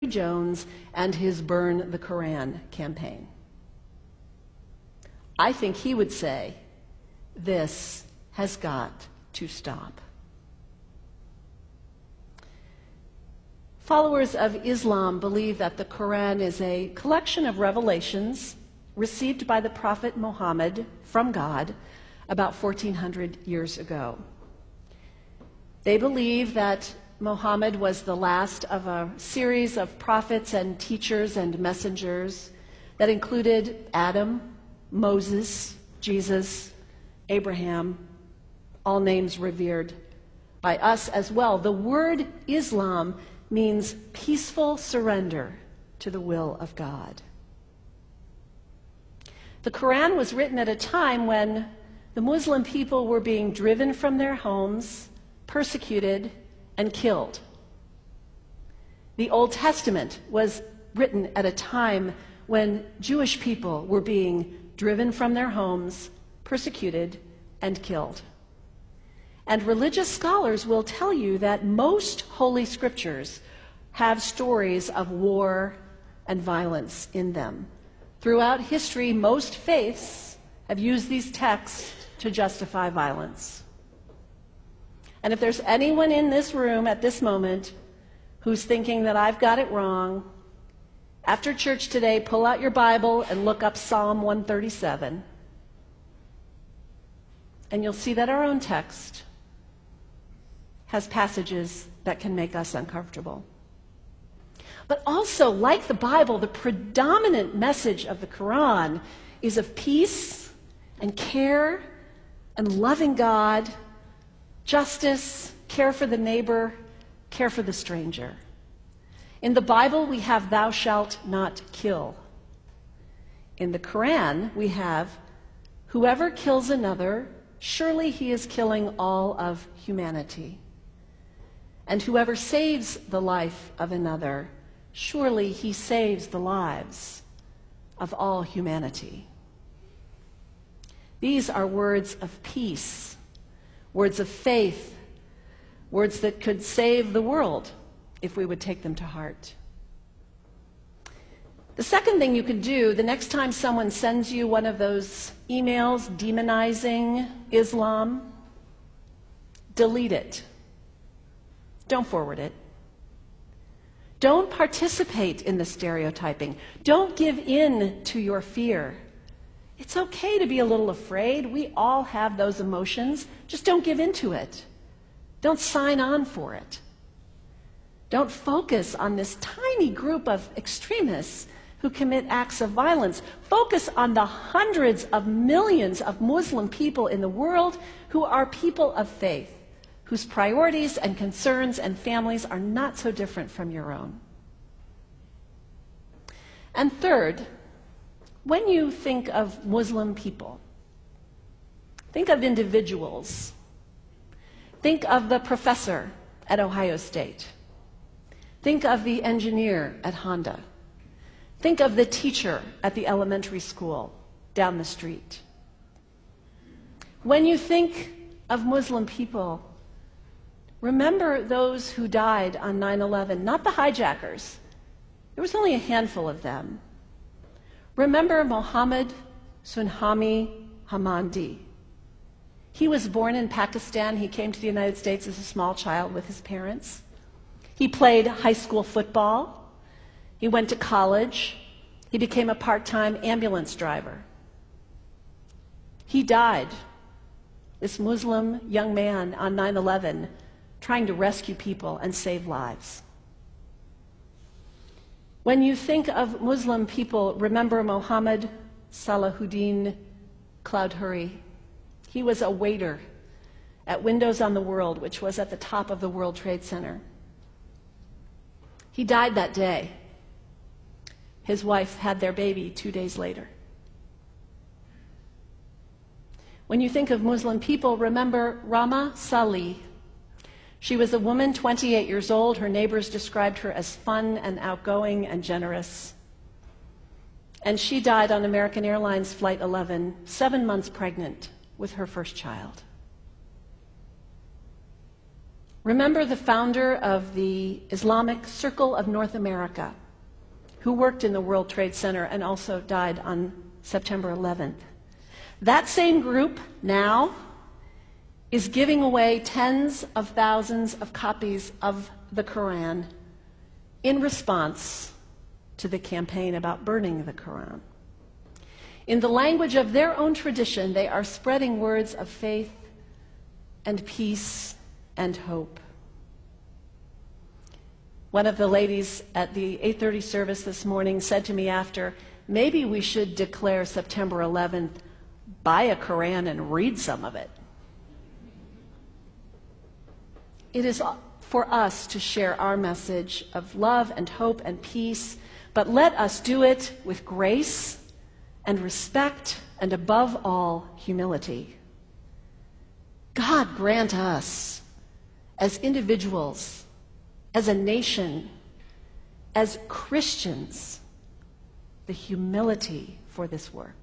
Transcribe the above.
Jones and his Burn the Koran campaign. I think he would say, this has got to stop. Followers of Islam believe that the Quran is a collection of revelations received by the Prophet Muhammad from God about 1400 years ago. They believe that Muhammad was the last of a series of prophets and teachers and messengers that included Adam, Moses, Jesus, Abraham, all names revered by us as well. The word Islam means peaceful surrender to the will of God. The Quran was written at a time when the Muslim people were being driven from their homes, persecuted, and killed. The Old Testament was written at a time when Jewish people were being driven from their homes, persecuted, and killed. And religious scholars will tell you that most Holy Scriptures have stories of war and violence in them. Throughout history, most faiths have used these texts to justify violence. And if there's anyone in this room at this moment who's thinking that I've got it wrong, after church today, pull out your Bible and look up Psalm 137. And you'll see that our own text has passages that can make us uncomfortable. But also, like the Bible, the predominant message of the Quran is of peace and care and loving God, justice, care for the neighbor, care for the stranger. In the Bible, we have thou shalt not kill. In the Quran, we have whoever kills another, surely he is killing all of humanity. And whoever saves the life of another, surely he saves the lives of all humanity. These are words of peace, words of faith, words that could save the world if we would take them to heart. The second thing you can do, the next time someone sends you one of those emails demonizing Islam, delete it. Don't forward it. Don't participate in the stereotyping. Don't give in to your fear. It's okay to be a little afraid. We all have those emotions. Just don't give in to it. Don't sign on for it. Don't focus on this tiny group of extremists who commit acts of violence. Focus on the hundreds of millions of Muslim people in the world who are people of faith, whose priorities and concerns and families are not so different from your own. And third, when you think of Muslim people, think of individuals. Think of the professor at Ohio State. Think of the engineer at Honda. Think of the teacher at the elementary school down the street. When you think of Muslim people, remember those who died on 9/11, not the hijackers. There was only a handful of them. Remember Mohammed Sunhami Hamandi. He was born in Pakistan. He came to the United States as a small child with his parents. He played high school football. He went to college. He became a part-time ambulance driver. He died, this Muslim young man, on 9/11, trying to rescue people and save lives. When you think of Muslim people, remember Mohammed Salahuddin Cloudhurry. He was a waiter at Windows on the World, which was at the top of the World Trade Center. He died that day. His wife had their baby 2 days later. When you think of Muslim people, remember Rama Salih. She was a woman, 28 years old. Her neighbors described her as fun and outgoing and generous. And she died on American Airlines Flight 11, 7 months pregnant with her first child. Remember the founder of the Islamic Circle of North America, who worked in the World Trade Center and also died on September 11th. That same group now is giving away tens of thousands of copies of the Quran in response to the campaign about burning the Quran. In the language of their own tradition, they are spreading words of faith and peace and hope. One of the ladies at the 8:30 service this morning said to me after, maybe we should declare September 11th, buy a Quran and read some of it. It is for us to share our message of love and hope and peace, but let us do it with grace and respect and above all, humility. God grant us, as individuals, as a nation, as Christians, the humility for this work.